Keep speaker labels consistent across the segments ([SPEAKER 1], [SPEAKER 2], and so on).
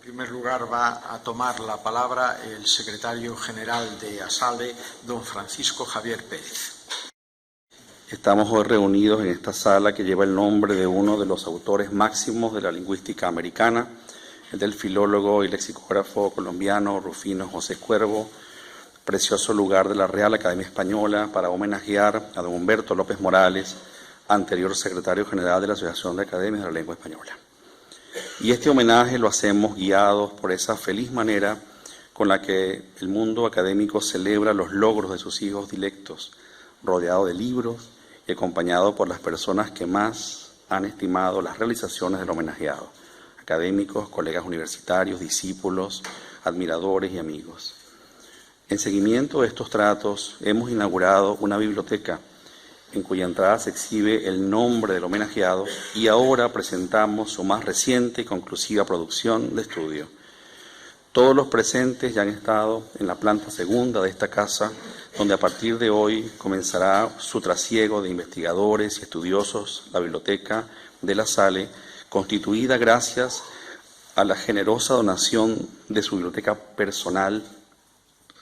[SPEAKER 1] primer lugar va a tomar la palabra el secretario general de ASALE, don Francisco Javier Pérez.
[SPEAKER 2] Estamos hoy reunidos en esta sala que lleva el nombre de uno de los autores máximos de la lingüística americana, el del filólogo y lexicógrafo colombiano Rufino José Cuervo, precioso lugar de la Real Academia Española para homenajear a don Humberto López Morales, anterior secretario general de la Asociación de Academias de la Lengua Española. Y este homenaje lo hacemos guiados por esa feliz manera con la que el mundo académico celebra los logros de sus hijos dilectos, rodeado de libros y acompañado por las personas que más han estimado las realizaciones del homenajeado, académicos, colegas universitarios, discípulos, admiradores y amigos. En seguimiento de estos tratos, hemos inaugurado una biblioteca en cuya entrada se exhibe el nombre del homenajeado y ahora presentamos su más reciente y conclusiva producción de estudio. Todos los presentes ya han estado en la planta segunda de esta casa, donde a partir de hoy comenzará su trasiego de investigadores y estudiosos, la biblioteca de la SALE, constituida gracias a la generosa donación de su biblioteca personal,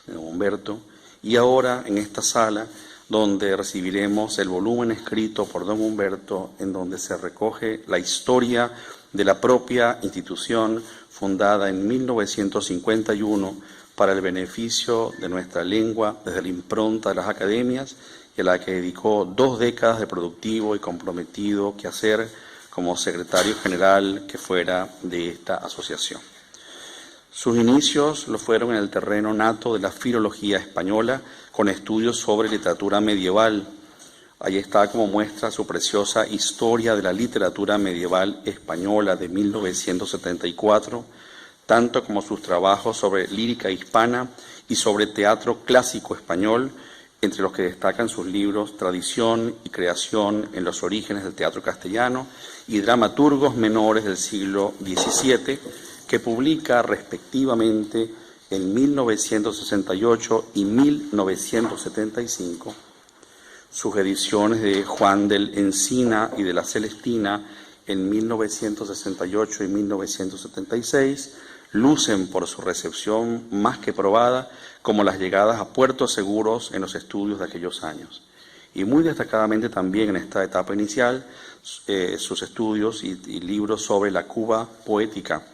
[SPEAKER 2] de don Humberto, y ahora en esta sala, donde recibiremos el volumen escrito por don Humberto, en donde se recoge la historia de la propia institución fundada en 1951 para el beneficio de nuestra lengua desde la impronta de las academias y a la que dedicó 2 décadas de productivo y comprometido quehacer como secretario general que fuera de esta asociación. Sus inicios lo fueron en el terreno nato de la filología española, con estudios sobre literatura medieval. Ahí está como muestra su preciosa Historia de la literatura medieval española de 1974, tanto como sus trabajos sobre lírica hispana y sobre teatro clásico español, entre los que destacan sus libros Tradición y Creación en los orígenes del teatro castellano y Dramaturgos menores del siglo XVII, que publica respectivamente en 1968 y 1975, sus ediciones de Juan del Encina y de la Celestina en 1968 y 1976, lucen por su recepción más que probada como las llegadas a puertos seguros en los estudios de aquellos años. Y muy destacadamente también en esta etapa inicial, sus estudios y libros sobre la Cuba poética.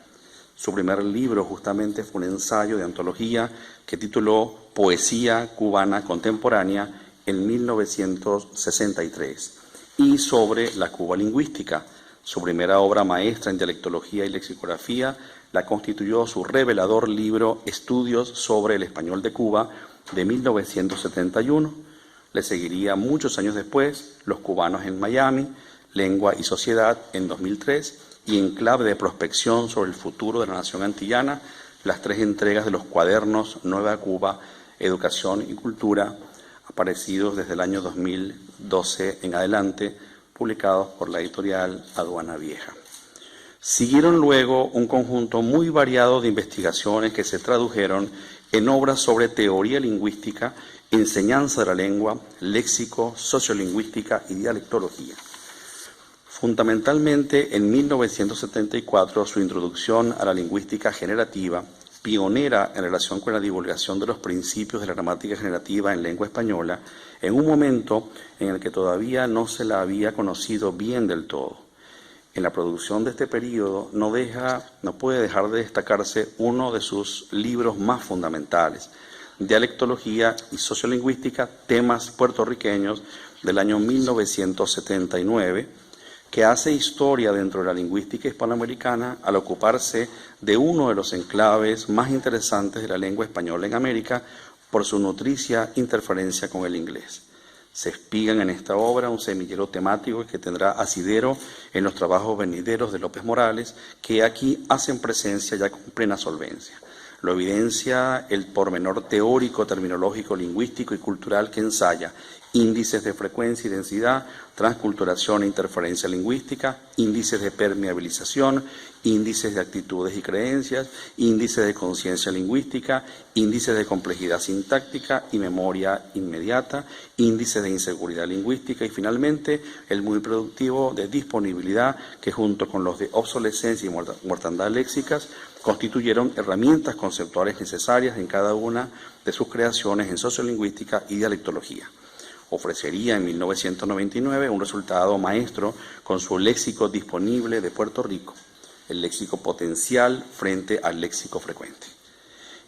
[SPEAKER 2] Su primer libro justamente fue un ensayo de antología que tituló Poesía cubana contemporánea en 1963 y sobre la Cuba lingüística. Su primera obra maestra en dialectología y lexicografía la constituyó su revelador libro Estudios sobre el español de Cuba de 1971. Le seguiría muchos años después Los cubanos en Miami, Lengua y Sociedad en 2003 y en clave de prospección sobre el futuro de la nación antillana, las 3 entregas de los cuadernos Nueva Cuba, Educación y Cultura, aparecidos desde el año 2012 en adelante, publicados por la editorial Aduana Vieja. Siguieron luego un conjunto muy variado de investigaciones que se tradujeron en obras sobre teoría lingüística, enseñanza de la lengua, léxico, sociolingüística y dialectología. Fundamentalmente, en 1974, su introducción a la lingüística generativa, pionera en relación con la divulgación de los principios de la gramática generativa en lengua española, en un momento en el que todavía no se la había conocido bien del todo. En la producción de este periodo no puede dejar de destacarse uno de sus libros más fundamentales, Dialectología y Sociolingüística, temas puertorriqueños, del año 1979, que hace historia dentro de la lingüística hispanoamericana al ocuparse de uno de los enclaves más interesantes de la lengua española en América por su nutricia interferencia con el inglés. Se espigan en esta obra un semillero temático que tendrá asidero en los trabajos venideros de López Morales, que aquí hacen presencia ya con plena solvencia. Lo evidencia el pormenor teórico, terminológico, lingüístico y cultural que ensaya índices de frecuencia y densidad, transculturación e interferencia lingüística, índices de permeabilización, índices de actitudes y creencias, índices de conciencia lingüística, índices de complejidad sintáctica y memoria inmediata, índices de inseguridad lingüística y finalmente el muy productivo de disponibilidad que junto con los de obsolescencia y mortandad léxicas constituyeron herramientas conceptuales necesarias en cada una de sus creaciones en sociolingüística y dialectología. Ofrecería en 1999 un resultado maestro con su léxico disponible de Puerto Rico, el léxico potencial frente al léxico frecuente.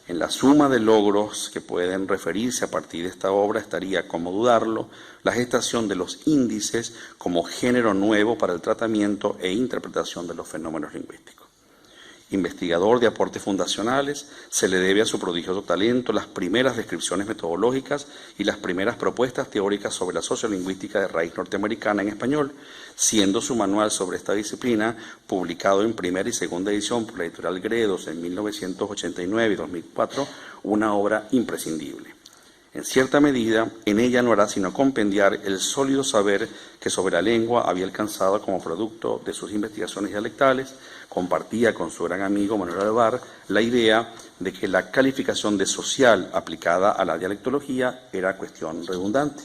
[SPEAKER 2] En la suma de logros que pueden referirse a partir de esta obra estaría, como dudarlo, la gestación de los índices como género nuevo para el tratamiento e interpretación de los fenómenos lingüísticos. Investigador de aportes fundacionales, se le debe a su prodigioso talento las primeras descripciones metodológicas y las primeras propuestas teóricas sobre la sociolingüística de raíz norteamericana en español, siendo su manual sobre esta disciplina, publicado en primera y segunda edición por la editorial Gredos en 1989 y 2004, una obra imprescindible. En cierta medida, en ella no hará sino compendiar el sólido saber que sobre la lengua había alcanzado como producto de sus investigaciones dialectales. Compartía con su gran amigo Manuel Alvar la idea de que la calificación de social aplicada a la dialectología era cuestión redundante.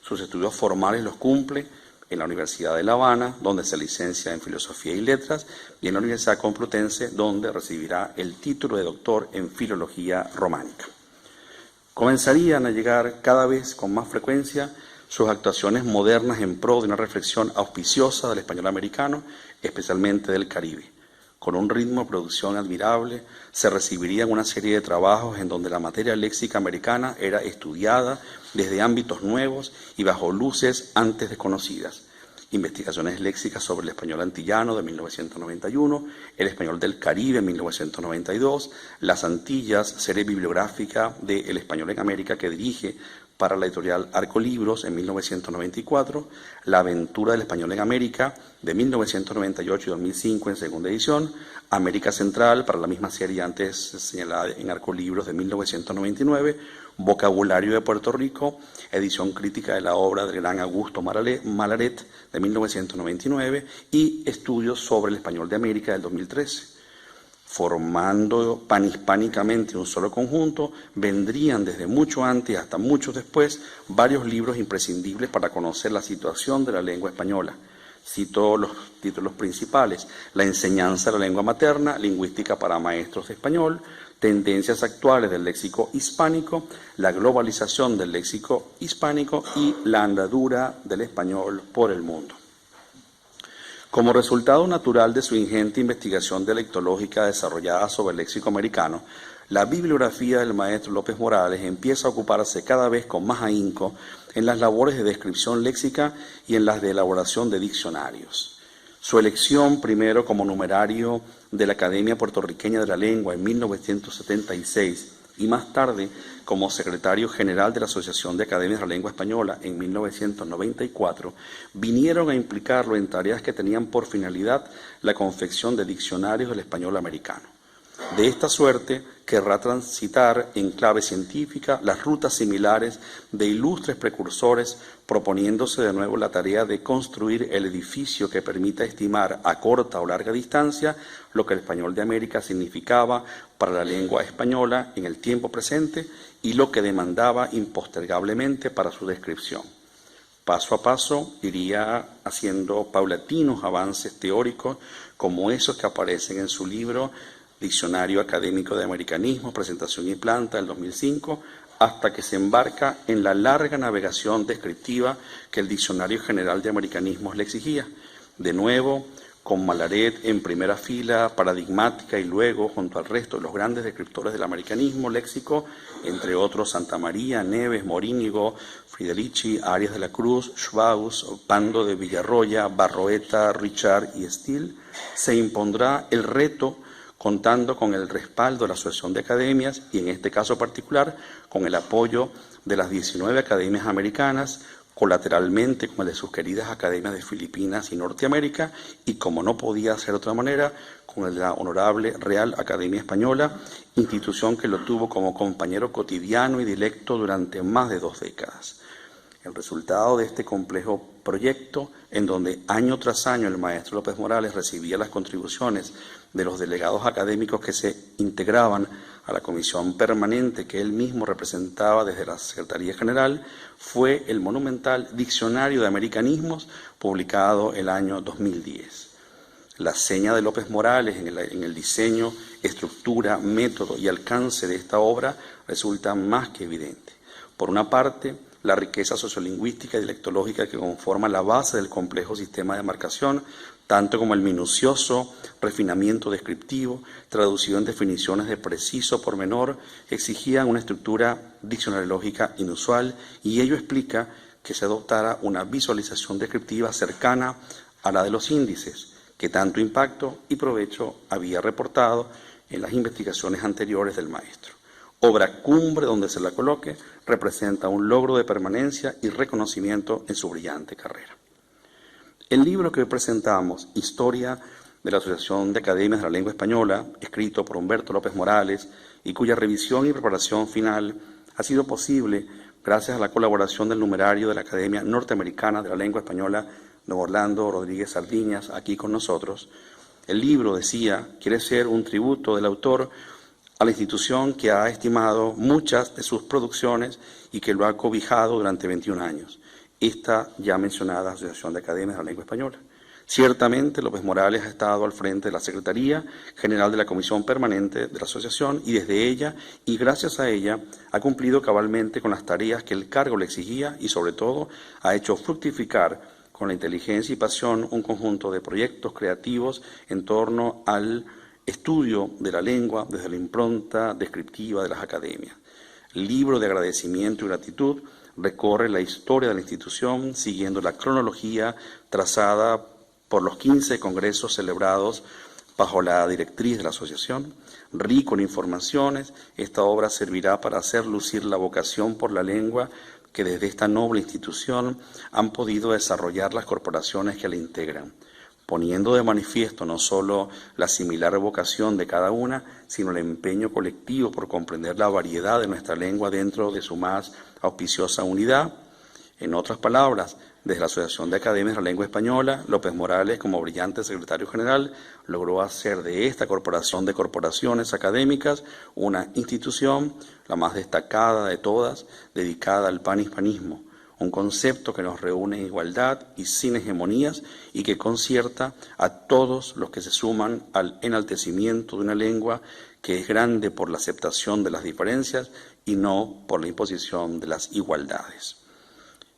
[SPEAKER 2] Sus estudios formales los cumple en la Universidad de La Habana, donde se licencia en Filosofía y Letras, y en la Universidad Complutense, donde recibirá el título de doctor en Filología Románica. Comenzarían a llegar cada vez con más frecuencia sus actuaciones modernas en pro de una reflexión auspiciosa del español americano, especialmente del Caribe. Con un ritmo de producción admirable, se recibirían una serie de trabajos en donde la materia léxica americana era estudiada desde ámbitos nuevos y bajo luces antes desconocidas. Investigaciones léxicas sobre el español antillano de 1991, el español del Caribe en 1992, las Antillas, serie bibliográfica de El español en América que dirige para la editorial Arcolibros en 1994, La aventura del español en América de 1998 y 2005 en segunda edición, América Central para la misma serie antes señalada en Arcolibros de 1999, Vocabulario de Puerto Rico, edición crítica de la obra del gran Augusto Malaret de 1999 y Estudios sobre el español de América del 2013. Formando panhispánicamente un solo conjunto, vendrían desde mucho antes hasta mucho después varios libros imprescindibles para conocer la situación de la lengua española. Cito los títulos principales: La enseñanza de la lengua materna, lingüística para maestros de español, Tendencias actuales del léxico hispánico, La globalización del léxico hispánico y La andadura del español por el mundo. Como resultado natural de su ingente investigación dialectológica desarrollada sobre el léxico americano, la bibliografía del maestro López Morales empieza a ocuparse cada vez con más ahínco en las labores de descripción léxica y en las de elaboración de diccionarios. Su elección primero como numerario de la Academia Puertorriqueña de la Lengua en 1976 y más tarde como secretario general de la Asociación de Academias de la Lengua Española en 1994, vinieron a implicarlo en tareas que tenían por finalidad la confección de diccionarios del español americano. De esta suerte, querrá transitar en clave científica las rutas similares de ilustres precursores, proponiéndose de nuevo la tarea de construir el edificio que permita estimar a corta o larga distancia lo que el español de América significaba para la lengua española en el tiempo presente y lo que demandaba impostergablemente para su descripción. Paso a paso iría haciendo paulatinos avances teóricos como esos que aparecen en su libro Diccionario Académico de Americanismo, Presentación y Planta, del 2005, hasta que se embarca en la larga navegación descriptiva que el Diccionario General de Americanismos le exigía. De nuevo, con Malaret en primera fila, paradigmática, y luego, junto al resto de los grandes descriptores del americanismo léxico, entre otros Santamaría, Neves, Morínigo, Friderici, Arias de la Cruz, Schwaus, Pando de Villarroya, Barroeta, Richard y Steele, se impondrá el reto contando con el respaldo de la Asociación de Academias y, en este caso particular, con el apoyo de las 19 academias americanas, colateralmente con el de sus queridas academias de Filipinas y Norteamérica, y, como no podía ser de otra manera, con el de la Honorable Real Academia Española, institución que lo tuvo como compañero cotidiano y directo durante más de 2 décadas. El resultado de este complejo proyecto, en donde año tras año el maestro López Morales recibía las contribuciones de los delegados académicos que se integraban a la comisión permanente que él mismo representaba desde la Secretaría General, fue el monumental Diccionario de Americanismos, publicado el año 2010. La seña de López Morales en el diseño, estructura, método y alcance de esta obra resulta más que evidente. Por una parte, la riqueza sociolingüística y dialectológica que conforma la base del complejo sistema de marcación, tanto como el minucioso refinamiento descriptivo, traducido en definiciones de preciso pormenor, exigían una estructura diccionariológica inusual, y ello explica que se adoptara una visualización descriptiva cercana a la de los índices, que tanto impacto y provecho había reportado en las investigaciones anteriores del maestro. Obra cumbre donde se la coloque, representa un logro de permanencia y reconocimiento en su brillante carrera. El libro que hoy presentamos, Historia de la Asociación de Academias de la Lengua Española, escrito por Humberto López Morales y cuya revisión y preparación final ha sido posible gracias a la colaboración del numerario de la Academia Norteamericana de la Lengua Española, don Orlando Rodríguez Sardiñas, aquí con nosotros. El libro, decía, quiere ser un tributo del autor a la institución que ha estimado muchas de sus producciones y que lo ha cobijado durante 21 años, esta ya mencionada Asociación de Academias de la Lengua Española. Ciertamente, López Morales ha estado al frente de la Secretaría General de la Comisión Permanente de la Asociación y desde ella, y gracias a ella, ha cumplido cabalmente con las tareas que el cargo le exigía y, sobre todo, ha hecho fructificar con la inteligencia y pasión un conjunto de proyectos creativos en torno al estudio de la lengua desde la impronta descriptiva de las academias. El libro de agradecimiento y gratitud recorre la historia de la institución siguiendo la cronología trazada por los 15 congresos celebrados bajo la directriz de la asociación. Rico en informaciones, esta obra servirá para hacer lucir la vocación por la lengua que desde esta noble institución han podido desarrollar las corporaciones que la integran, poniendo de manifiesto no solo la similar vocación de cada una, sino el empeño colectivo por comprender la variedad de nuestra lengua dentro de su más auspiciosa unidad. En otras palabras, desde la Asociación de Academias de la Lengua Española, López Morales, como brillante secretario general, logró hacer de esta corporación de corporaciones académicas una institución, la más destacada de todas, dedicada al panhispanismo, un concepto que nos reúne en igualdad y sin hegemonías y que concierta a todos los que se suman al enaltecimiento de una lengua que es grande por la aceptación de las diferencias y no por la imposición de las igualdades.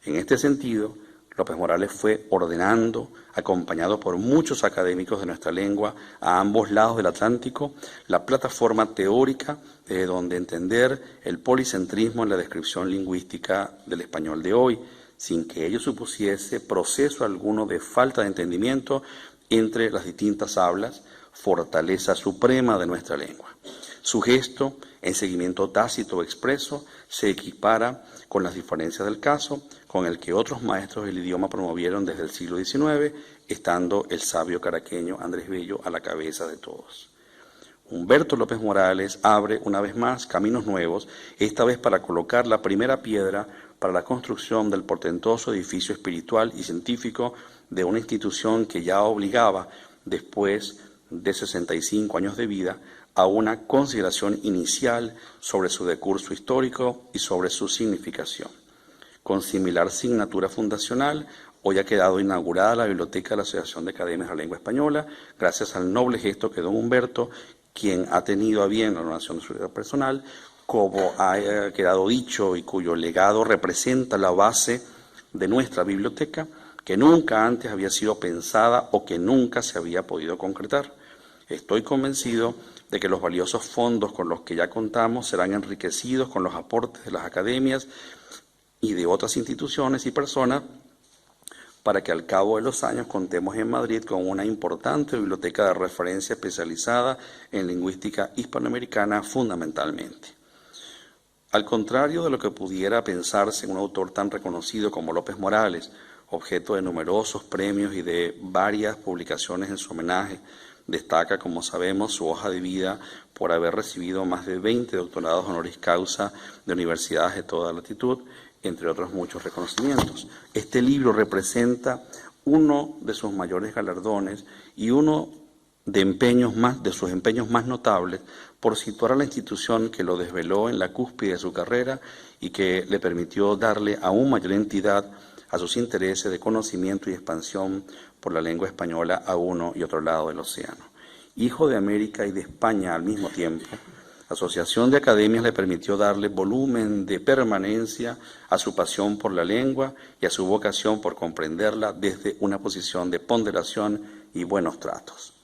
[SPEAKER 2] En este sentido, López Morales fue ordenando, acompañado por muchos académicos de nuestra lengua a ambos lados del Atlántico, la plataforma teórica desde donde entender el policentrismo en la descripción lingüística del español de hoy, sin que ello supusiese proceso alguno de falta de entendimiento entre las distintas hablas, fortaleza suprema de nuestra lengua. Su gesto, en seguimiento tácito o expreso, se equipara con las diferencias del caso, con el que otros maestros del idioma promovieron desde el siglo XIX, estando el sabio caraqueño Andrés Bello a la cabeza de todos. Humberto López Morales abre una vez más caminos nuevos, esta vez para colocar la primera piedra para la construcción del portentoso edificio espiritual y científico de una institución que ya obligaba, después de 65 años de vida, a una consideración inicial sobre su decurso histórico y sobre su significación. Con similar signatura fundacional, hoy ha quedado inaugurada la Biblioteca de la Asociación de Academias de la Lengua Española, gracias al noble gesto que don Humberto, quien ha tenido a bien la donación de su vida personal, como ha quedado dicho y cuyo legado representa la base de nuestra biblioteca, que nunca antes había sido pensada o que nunca se había podido concretar. Estoy convencido de que los valiosos fondos con los que ya contamos serán enriquecidos con los aportes de las academias y de otras instituciones y personas para que al cabo de los años contemos en Madrid con una importante biblioteca de referencia especializada en lingüística hispanoamericana fundamentalmente. Al contrario de lo que pudiera pensarse en un autor tan reconocido como López Morales, objeto de numerosos premios y de varias publicaciones en su homenaje, destaca, como sabemos, su hoja de vida por haber recibido más de 20 doctorados honoris causa de universidades de toda latitud, entre otros muchos reconocimientos. Este libro representa uno de sus mayores galardones y uno de sus empeños más notables por situar a la institución que lo desveló en la cúspide de su carrera y que le permitió darle aún mayor entidad a sus intereses de conocimiento y expansión por la lengua española a uno y otro lado del océano. Hijo de América y de España al mismo tiempo, la Asociación de Academias le permitió darle volumen de permanencia a su pasión por la lengua y a su vocación por comprenderla desde una posición de ponderación y buenos tratos.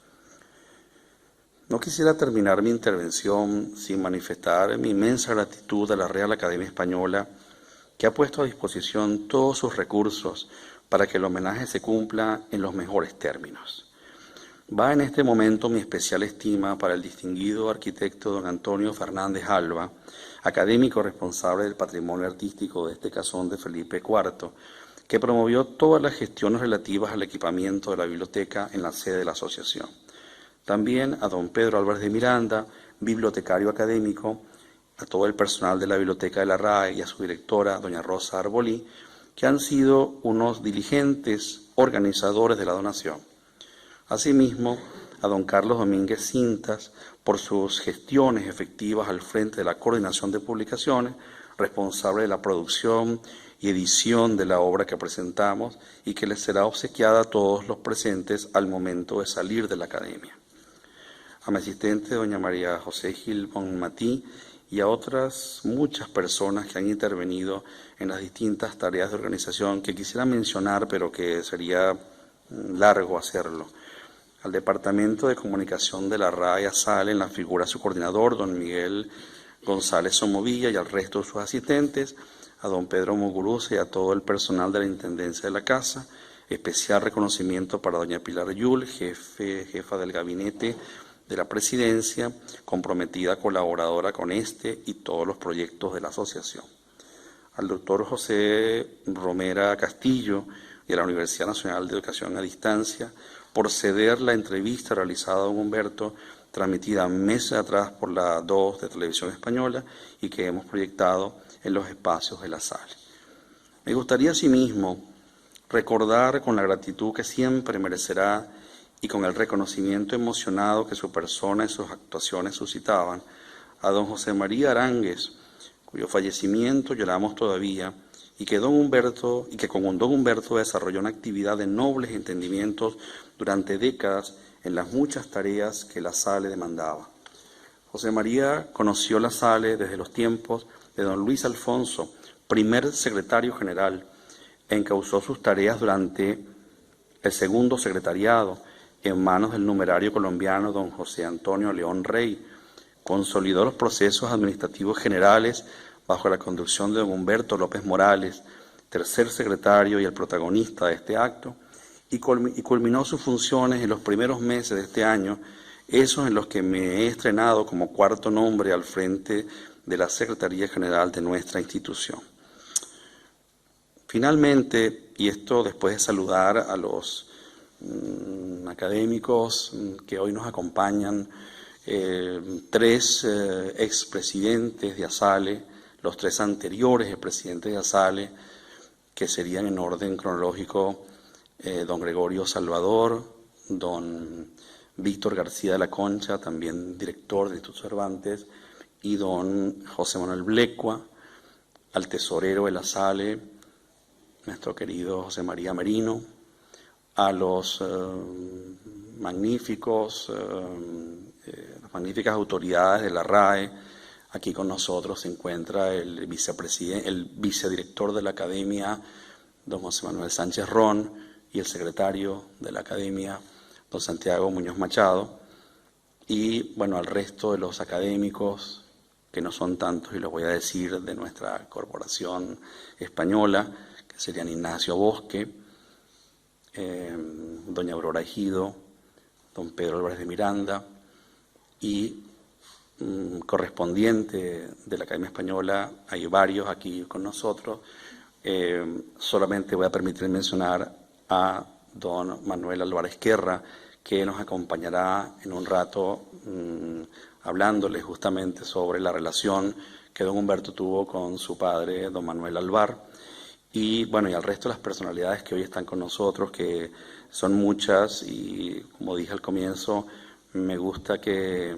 [SPEAKER 2] No quisiera terminar mi intervención sin manifestar mi inmensa gratitud a la Real Academia Española, que ha puesto a disposición todos sus recursos para que el homenaje se cumpla en los mejores términos. Va en este momento mi especial estima para el distinguido arquitecto don Antonio Fernández Alba, académico responsable del patrimonio artístico de este casón de Felipe IV, que promovió todas las gestiones relativas al equipamiento de la biblioteca en la sede de la asociación. También a don Pedro Álvarez de Miranda, bibliotecario académico, a todo el personal de la Biblioteca de la RAE y a su directora, doña Rosa Arbolí, que han sido unos diligentes organizadores de la donación. Asimismo, a don Carlos Domínguez Cintas, por sus gestiones efectivas al frente de la Coordinación de Publicaciones, responsable de la producción y edición de la obra que presentamos y que les será obsequiada a todos los presentes al momento de salir de la Academia. A mi asistente, doña María José Gil Bonmatí, y a otras muchas personas que han intervenido en las distintas tareas de organización que quisiera mencionar, pero que sería largo hacerlo. Al Departamento de Comunicación de la RAE ASALE, en la figura de su coordinador, don Miguel González Somovilla, y al resto de sus asistentes, a don Pedro Muguruza y a todo el personal de la Intendencia de la Casa. Especial reconocimiento para doña Pilar Yul, jefa del gabinete de la Presidencia, comprometida colaboradora con este y todos los proyectos de la asociación. Al doctor José Romera Castillo y a la Universidad Nacional de Educación a Distancia por ceder la entrevista realizada a don Humberto, transmitida meses atrás por la 2 de Televisión Española y que hemos proyectado en los espacios de la sala. Me gustaría asimismo recordar con la gratitud que siempre merecerá y con el reconocimiento emocionado que su persona y sus actuaciones suscitaban, a don José María Aránguez, cuyo fallecimiento lloramos todavía, y que con don Humberto desarrolló una actividad de nobles entendimientos durante décadas en las muchas tareas que la SALE demandaba. José María conoció la SALE desde los tiempos de don Luis Alfonso, primer secretario general, encauzó sus tareas durante el segundo secretariado en manos del numerario colombiano don José Antonio León Rey, consolidó los procesos administrativos generales bajo la conducción de don Humberto López Morales, tercer secretario y el protagonista de este acto, y culminó sus funciones en los primeros meses de este año, esos en los que me he estrenado como cuarto nombre al frente de la Secretaría General de nuestra institución. Finalmente, y esto después de saludar a los académicos que hoy nos acompañan, tres expresidentes de ASALE, los tres anteriores expresidentes de ASALE, que serían en orden cronológico don Gregorio Salvador, don Víctor García de la Concha, también director del Instituto Cervantes, y don José Manuel Blecua, al tesorero de la SALE, nuestro querido José María Merino, a los magníficas autoridades de la RAE. Aquí con nosotros se encuentra el vicedirector de la Academia, don José Manuel Sánchez Ron, y el secretario de la Academia, don Santiago Muñoz Machado, y bueno, al resto de los académicos, que no son tantos, y los voy a decir, de nuestra corporación española, que serían Ignacio Bosque, doña Aurora Ejido, don Pedro Álvarez de Miranda, y correspondiente de la Academia Española, hay varios aquí con nosotros. Solamente voy a permitir mencionar a don Manuel Álvarez Guerra, que nos acompañará en un rato hablándoles justamente sobre la relación que don Humberto tuvo con su padre, don Manuel Alvar, y bueno, y al resto de las personalidades que hoy están con nosotros, que son muchas, y como dije al comienzo, me gusta que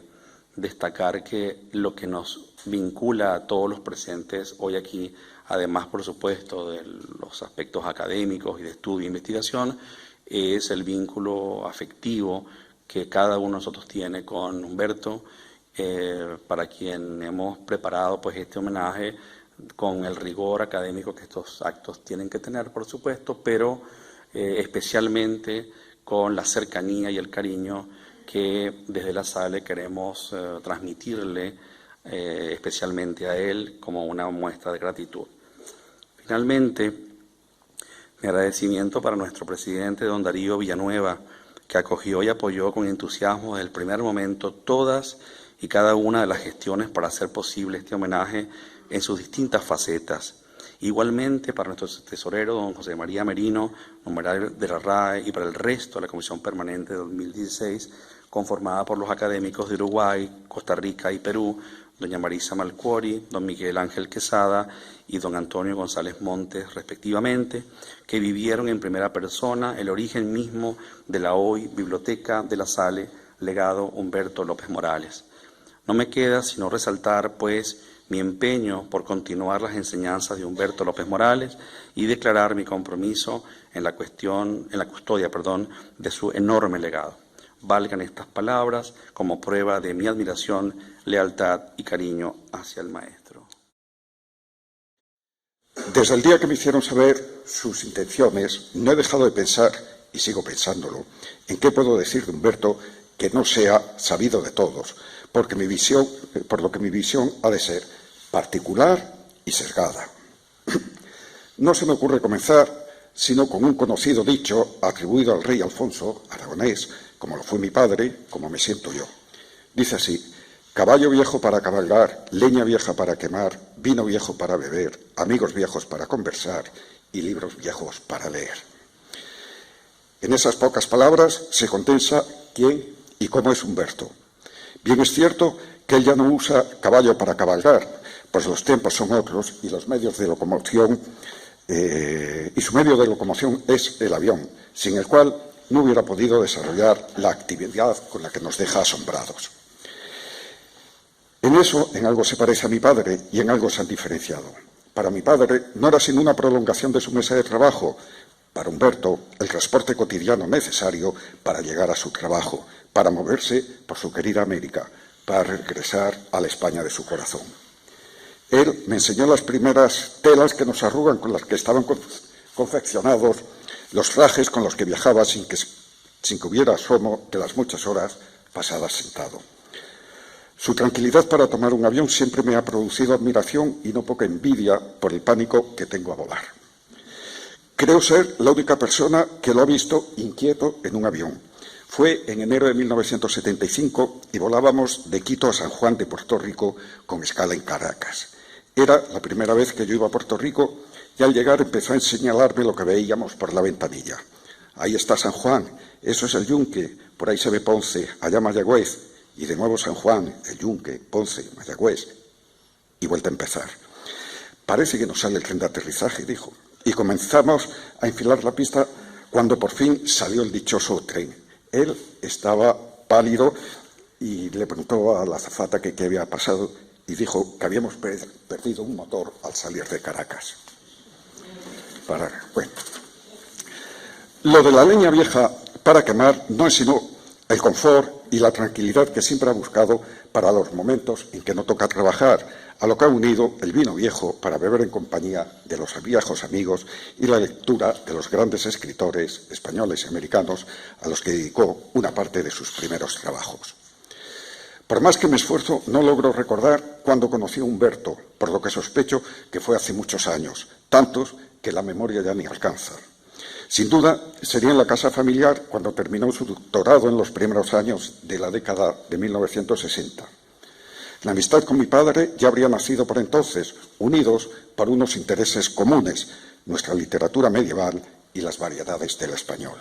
[SPEAKER 2] destacar que lo que nos vincula a todos los presentes hoy aquí, además, por supuesto, de los aspectos académicos y de estudio e investigación, es el vínculo afectivo que cada uno de nosotros tiene con Humberto, para quien hemos preparado pues este homenaje con el rigor académico que estos actos tienen que tener, por supuesto, pero especialmente con la cercanía y el cariño que desde la SALE queremos transmitirle especialmente a él como una muestra de gratitud. Finalmente, mi agradecimiento para nuestro presidente, don Darío Villanueva, que acogió y apoyó con entusiasmo desde el primer momento todas y cada una de las gestiones para hacer posible este homenaje en sus distintas facetas. Igualmente para nuestro tesorero, don José María Merino, numeral de la RAE, y para el resto de la Comisión Permanente de 2016, conformada por los académicos de Uruguay, Costa Rica y Perú, doña Marisa Malcuori, don Miguel Ángel Quesada y don Antonio González Montes, respectivamente, que vivieron en primera persona el origen mismo de la hoy Biblioteca de la SALE, legado Humberto López Morales. No me queda sino resaltar, pues, mi empeño por continuar las enseñanzas de Humberto López Morales y declarar mi compromiso en la custodia de su enorme legado. Valgan estas palabras como prueba de mi admiración, lealtad y cariño hacia el maestro.
[SPEAKER 3] Desde el día que me hicieron saber sus intenciones, no he dejado de pensar, y sigo pensándolo, en qué puedo decir de Humberto que no sea sabido de todos, por lo que mi visión ha de ser particular y sesgada. No se me ocurre comenzar sino con un conocido dicho atribuido al rey Alfonso, aragonés, como lo fue mi padre, como me siento yo. Dice así: caballo viejo para cabalgar, leña vieja para quemar, vino viejo para beber, amigos viejos para conversar y libros viejos para leer. En esas pocas palabras se condensa quién y cómo es Humberto. Bien es cierto que él ya no usa caballo para cabalgar, pues los tiempos son otros y los medios de locomoción, y su medio de locomoción es el avión, sin el cual no hubiera podido desarrollar la actividad con la que nos deja asombrados. En eso, en algo se parece a mi padre y en algo se han diferenciado. Para mi padre no era sino una prolongación de su mesa de trabajo. Para Humberto, el transporte cotidiano necesario para llegar a su trabajo, para moverse por su querida América, para regresar a la España de su corazón. Él me enseñó las primeras telas que nos arrugan, con las que estaban confeccionados los trajes con los que viajaba sin que hubiera asomo de las muchas horas pasadas sentado. Su tranquilidad para tomar un avión siempre me ha producido admiración y no poca envidia por el pánico que tengo a volar. Creo ser la única persona que lo ha visto inquieto en un avión. Fue en enero de 1975 y volábamos de Quito a San Juan de Puerto Rico con escala en Caracas. Era la primera vez que yo iba a Puerto Rico y al llegar empezó a señalarme lo que veíamos por la ventanilla. Ahí está San Juan, eso es el Yunque, por ahí se ve Ponce, allá Mayagüez, y de nuevo San Juan, el Yunque, Ponce, Mayagüez, y vuelta a empezar. Parece que nos sale el tren de aterrizaje, dijo, y comenzamos a enfilar la pista cuando por fin salió el dichoso tren. Él estaba pálido y le preguntó a la azafata qué había pasado y dijo que habíamos perdido un motor al salir de Caracas. Bueno, lo de la leña vieja para quemar no es sino el confort y la tranquilidad que siempre ha buscado para los momentos en que no toca trabajar, a lo que ha unido el vino viejo para beber en compañía de los viejos amigos y la lectura de los grandes escritores españoles y americanos a los que dedicó una parte de sus primeros trabajos. Por más que me esfuerzo, no logro recordar cuándo conocí a Humberto, por lo que sospecho que fue hace muchos años, tantos que la memoria ya ni alcanza. Sin duda, sería en la casa familiar cuando terminó su doctorado en los primeros años de la década de 1960. La amistad con mi padre ya habría nacido por entonces, unidos por unos intereses comunes, nuestra literatura medieval y las variedades del español.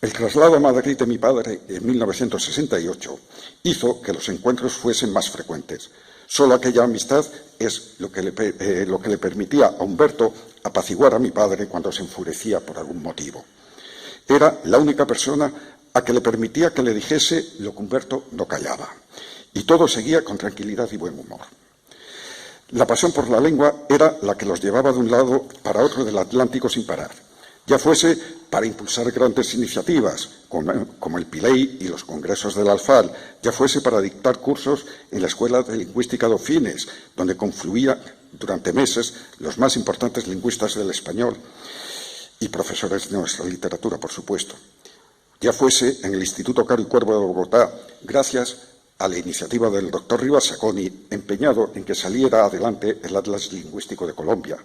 [SPEAKER 3] El traslado a Madrid de mi padre en 1968 hizo que los encuentros fuesen más frecuentes. Solo aquella amistad es lo que le permitía a Humberto apaciguar a mi padre cuando se enfurecía por algún motivo. Era la única persona a que le permitía que le dijese lo que Humberto no callaba. y todo seguía con tranquilidad y buen humor. La pasión por la lengua era la que los llevaba de un lado para otro del Atlántico sin parar, ya fuese para impulsar grandes iniciativas, como el PILEI y los congresos del Alfal, ya fuese para dictar cursos en la Escuela de Lingüística Dauphines, donde confluían durante meses los más importantes lingüistas del español y profesores de nuestra literatura, por supuesto. Ya fuese en el Instituto Caro y Cuervo de Bogotá, gracias a la iniciativa del doctor Rivas Sacconi, empeñado en que saliera adelante el Atlas Lingüístico de Colombia.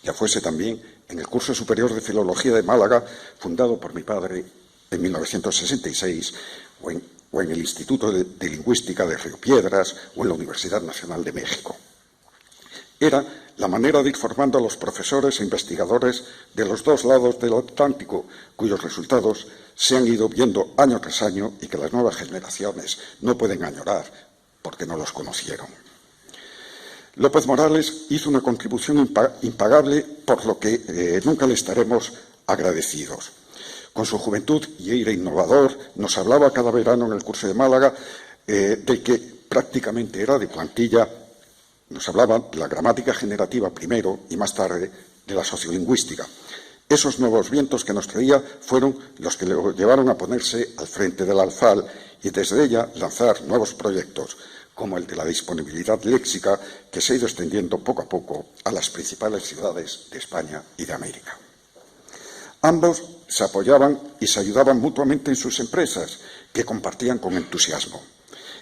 [SPEAKER 3] Ya fuese también en el Curso Superior de Filología de Málaga, fundado por mi padre en 1966, o en el Instituto de Lingüística de Río Piedras, o en la Universidad Nacional de México. Era la manera de ir formando a los profesores e investigadores de los dos lados del Atlántico, cuyos resultados se han ido viendo año tras año y que las nuevas generaciones no pueden añorar porque no los conocieron. López Morales hizo una contribución impagable por lo que nunca le estaremos agradecidos. Con su juventud y aire innovador, nos hablaba cada verano en el curso de Málaga de que prácticamente era de plantilla. Nos hablaba de la gramática generativa primero y más tarde de la sociolingüística. Esos nuevos vientos que nos traía fueron los que le llevaron a ponerse al frente del Alfal y desde ella lanzar nuevos proyectos, como el de la disponibilidad léxica, que se ha ido extendiendo poco a poco a las principales ciudades de España y de América. Ambos se apoyaban y se ayudaban mutuamente en sus empresas, que compartían con entusiasmo.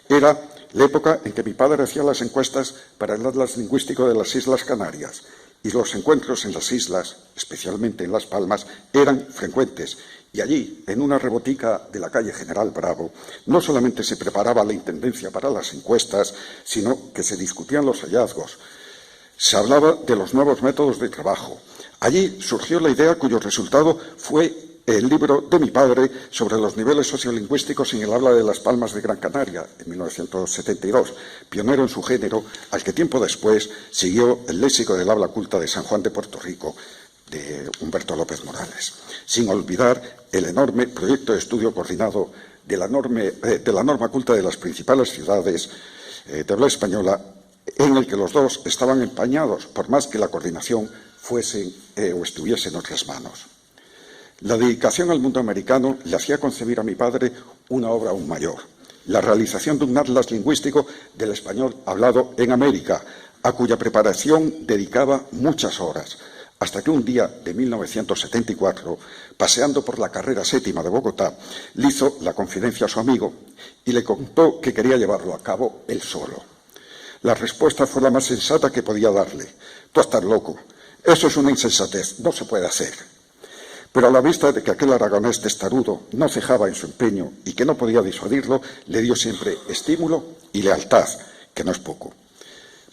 [SPEAKER 3] Era la época en que mi padre hacía las encuestas para el Atlas Lingüístico de las Islas Canarias, y los encuentros en las islas, especialmente en Las Palmas, eran frecuentes. Y allí, en una rebotica de la calle General Bravo, no solamente se preparaba la intendencia para las encuestas, sino que se discutían los hallazgos. Se hablaba de los nuevos métodos de trabajo. Allí surgió la idea cuyo resultado fue el libro de mi padre sobre los niveles sociolingüísticos en el habla de Las Palmas de Gran Canaria, en 1972, pionero en su género, al que tiempo después siguió el léxico del habla culta de San Juan de Puerto Rico, de Humberto López Morales. Sin olvidar el enorme proyecto de estudio coordinado de la norma culta de las principales ciudades de habla española, en el que los dos estaban empañados, por más que la coordinación fuese o estuviese en otras manos. La dedicación al mundo americano le hacía concebir a mi padre una obra aún mayor, la realización de un atlas lingüístico del español hablado en América, a cuya preparación dedicaba muchas horas, hasta que un día de 1974, paseando por la carrera 7ª de Bogotá, le hizo la confidencia a su amigo y le contó que quería llevarlo a cabo él solo. La respuesta fue la más sensata que podía darle: «Tú estás loco, eso es una insensatez, no se puede hacer». Pero a la vista de que aquel aragonés testarudo no cejaba en su empeño y que no podía disuadirlo, le dio siempre estímulo y lealtad, que no es poco.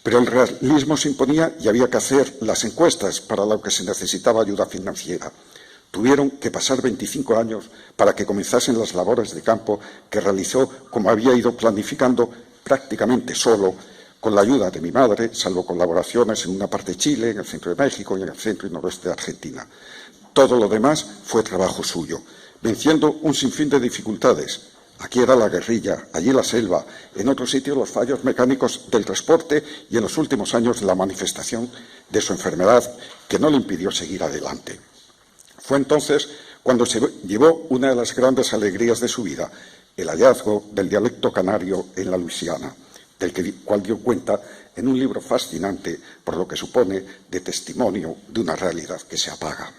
[SPEAKER 3] Pero el realismo se imponía y había que hacer las encuestas, para lo que se necesitaba ayuda financiera. Tuvieron que pasar 25 años para que comenzasen las labores de campo que realizó, como había ido planificando, prácticamente solo, con la ayuda de mi madre, salvo colaboraciones en una parte de Chile, en el centro de México y en el centro y noroeste de Argentina. Todo lo demás fue trabajo suyo, venciendo un sinfín de dificultades. Aquí era la guerrilla, allí la selva, en otros sitios los fallos mecánicos del transporte y en los últimos años la manifestación de su enfermedad que no le impidió seguir adelante. Fue entonces cuando se llevó una de las grandes alegrías de su vida, el hallazgo del dialecto canario en la Luisiana, del cual dio cuenta en un libro fascinante por lo que supone de testimonio de una realidad que se apaga.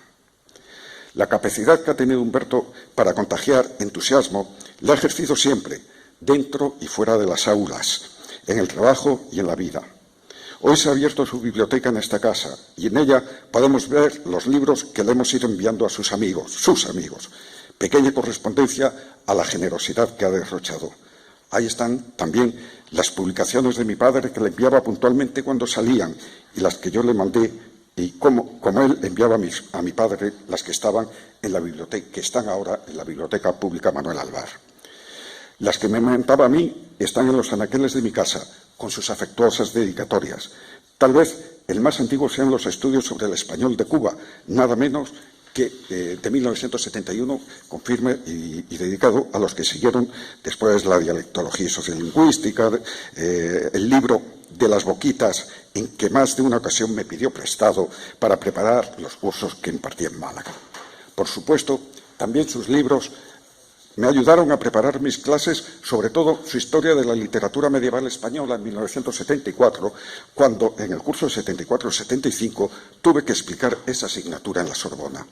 [SPEAKER 3] La capacidad que ha tenido Humberto para contagiar entusiasmo la ha ejercido siempre, dentro y fuera de las aulas, en el trabajo y en la vida. Hoy se ha abierto su biblioteca en esta casa y en ella podemos ver los libros que le hemos ido enviando a sus amigos, pequeña correspondencia a la generosidad que ha derrochado. Ahí están también las publicaciones de mi padre que le enviaba puntualmente cuando salían y las que yo le mandé, y como él enviaba a mi padre las que estaban en la biblioteca, que están ahora en la Biblioteca Pública Manuel Alvar. Las que me mandaba a mí están en los anaqueles de mi casa, con sus afectuosas dedicatorias. Tal vez el más antiguo sean los estudios sobre el español de Cuba, nada menos de 1971, con firme y dedicado a los que siguieron después la dialectología y sociolingüística, el libro de las boquitas, en que más de una ocasión me pidió prestado para preparar los cursos que impartía en Málaga. Por supuesto, también sus libros me ayudaron a preparar mis clases, sobre todo su historia de la literatura medieval española en 1974, cuando en el curso 74-75 tuve que explicar esa asignatura en la Sorbona.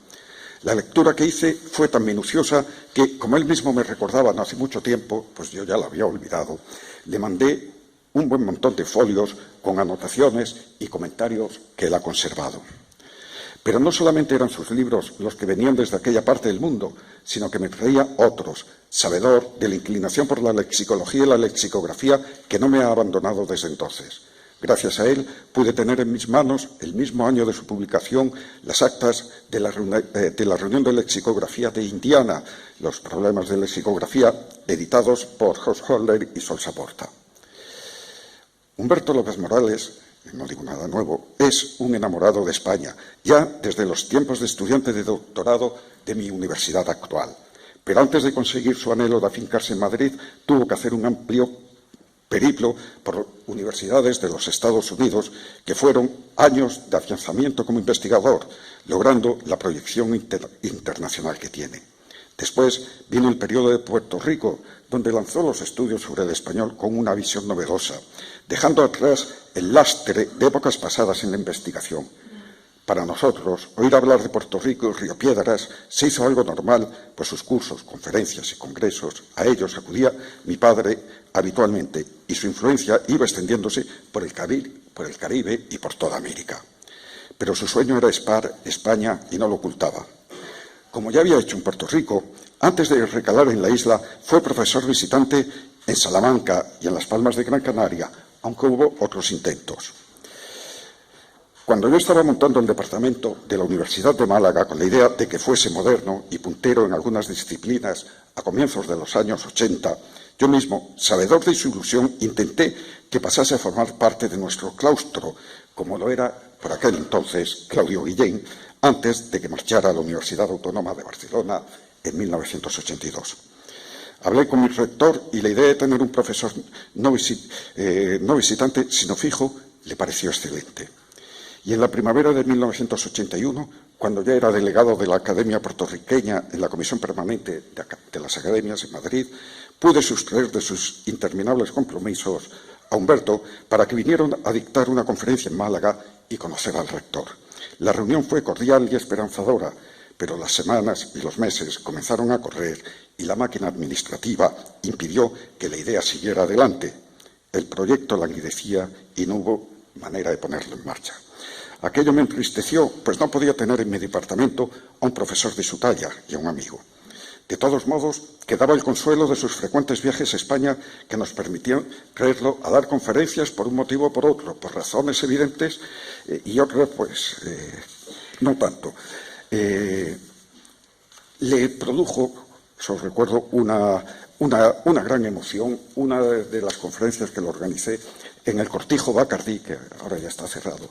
[SPEAKER 3] La lectura que hice fue tan minuciosa que, como él mismo me recordaba no hace mucho tiempo, pues yo ya la había olvidado, le mandé un buen montón de folios con anotaciones y comentarios que él ha conservado. Pero no solamente eran sus libros los que venían desde aquella parte del mundo, sino que me traía otros, sabedor de la inclinación por la lexicología y la lexicografía que no me ha abandonado desde entonces. Gracias a él pude tener en mis manos, el mismo año de su publicación, las actas de la reunión de lexicografía de Indiana, los problemas de lexicografía, editados por Householder y Solsaporta. Humberto López Morales, no digo nada nuevo, es un enamorado de España, ya desde los tiempos de estudiante de doctorado de mi universidad actual. Pero antes de conseguir su anhelo de afincarse en Madrid, tuvo que hacer un amplio periplo por universidades de los Estados Unidos, que fueron años de afianzamiento como investigador, logrando la proyección internacional que tiene. Después vino el periodo de Puerto Rico, donde lanzó los estudios sobre el español con una visión novedosa, dejando atrás el lastre de épocas pasadas en la investigación. Para nosotros, oír hablar de Puerto Rico y Río Piedras se hizo algo normal, pues sus cursos, conferencias y congresos, a ellos acudía mi padre habitualmente, y su influencia iba extendiéndose por el Caribe y por toda América. Pero su sueño era España y no lo ocultaba. Como ya había hecho en Puerto Rico, antes de recalar en la isla, fue profesor visitante en Salamanca y en Las Palmas de Gran Canaria, aunque hubo otros intentos. Cuando yo estaba montando el departamento de la Universidad de Málaga con la idea de que fuese moderno y puntero en algunas disciplinas a comienzos de los años 80, yo mismo, sabedor de su ilusión, intenté que pasase a formar parte de nuestro claustro, como lo era por aquel entonces Claudio Guillén, antes de que marchara a la Universidad Autónoma de Barcelona en 1982. Hablé con mi rector y la idea de tener un profesor no visitante, sino fijo, le pareció excelente. Y en la primavera de 1981, cuando ya era delegado de la Academia Puertorriqueña en la Comisión Permanente de las Academias en Madrid, pude sustraer de sus interminables compromisos a Humberto para que vinieran a dictar una conferencia en Málaga y conocer al rector. La reunión fue cordial y esperanzadora, pero las semanas y los meses comenzaron a correr y la máquina administrativa impidió que la idea siguiera adelante. El proyecto languidecía y no hubo manera de ponerlo en marcha. Aquello me entristeció, pues no podía tener en mi departamento a un profesor de su talla y a un amigo. De todos modos, quedaba el consuelo de sus frecuentes viajes a España que nos permitían traerlo a dar conferencias por un motivo o por otro, por razones evidentes y otras, pues, no tanto. Le produjo, os recuerdo, una gran emoción, una de las conferencias que lo organicé en el Cortijo Bacardí, que ahora ya está cerrado.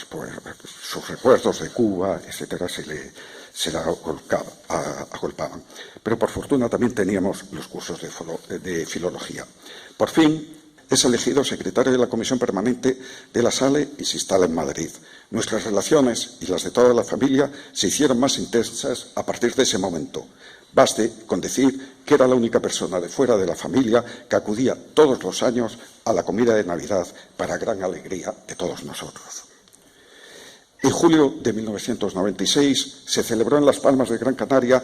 [SPEAKER 3] Pues sus recuerdos de Cuba, etcétera, se la agolpaban. Pero por fortuna también teníamos los cursos de filología. Por fin es elegido secretario de la Comisión Permanente de la SALE y se instala en Madrid. Nuestras relaciones y las de toda la familia se hicieron más intensas a partir de ese momento. Baste con decir que era la única persona de fuera de la familia que acudía todos los años a la comida de Navidad para gran alegría de todos nosotros. En julio de 1996 se celebró en Las Palmas de Gran Canaria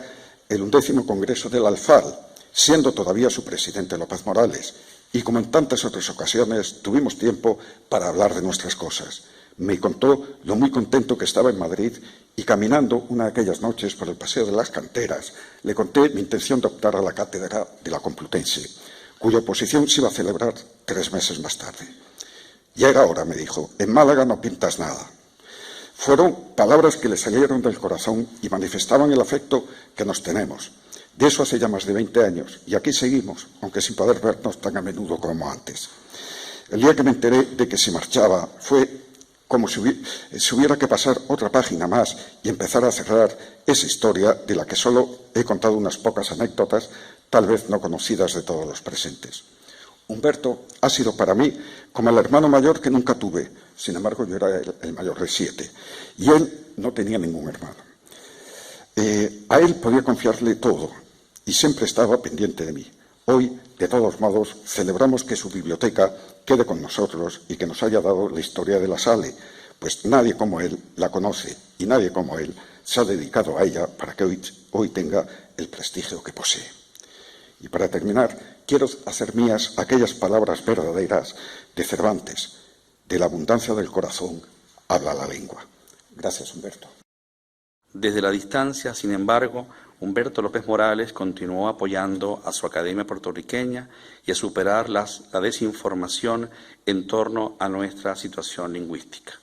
[SPEAKER 3] el 11º Congreso del Alfal, siendo todavía su presidente López Morales, y como en tantas otras ocasiones tuvimos tiempo para hablar de nuestras cosas. Me contó lo muy contento que estaba en Madrid y caminando una de aquellas noches por el Paseo de las Canteras le conté mi intención de optar a la cátedra de la Complutense, cuya oposición se iba a celebrar 3 meses más tarde. Ya era hora, me dijo, en Málaga no pintas nada. Fueron palabras que le salieron del corazón y manifestaban el afecto que nos tenemos. De eso hace ya más de 20 años, y aquí seguimos, aunque sin poder vernos tan a menudo como antes. El día que me enteré de que se marchaba fue como si hubiera que pasar otra página más y empezar a cerrar esa historia de la que solo he contado unas pocas anécdotas, tal vez no conocidas de todos los presentes. Humberto ha sido para mí como el hermano mayor que nunca tuve. Sin embargo, yo era el mayor de 7 y él no tenía ningún hermano. A él podía confiarle todo y siempre estaba pendiente de mí. Hoy, de todos modos, celebramos que su biblioteca quede con nosotros y que nos haya dado la historia de la Salle, pues nadie como él la conoce y nadie como él se ha dedicado a ella para que hoy tenga el prestigio que posee. Y para terminar, quiero hacer mías aquellas palabras verdaderas de Cervantes: de la abundancia del corazón habla la lengua. Gracias, Humberto.
[SPEAKER 2] Desde la distancia, sin embargo, Humberto López Morales continuó apoyando a su academia puertorriqueña y a superar la desinformación en torno a nuestra situación lingüística.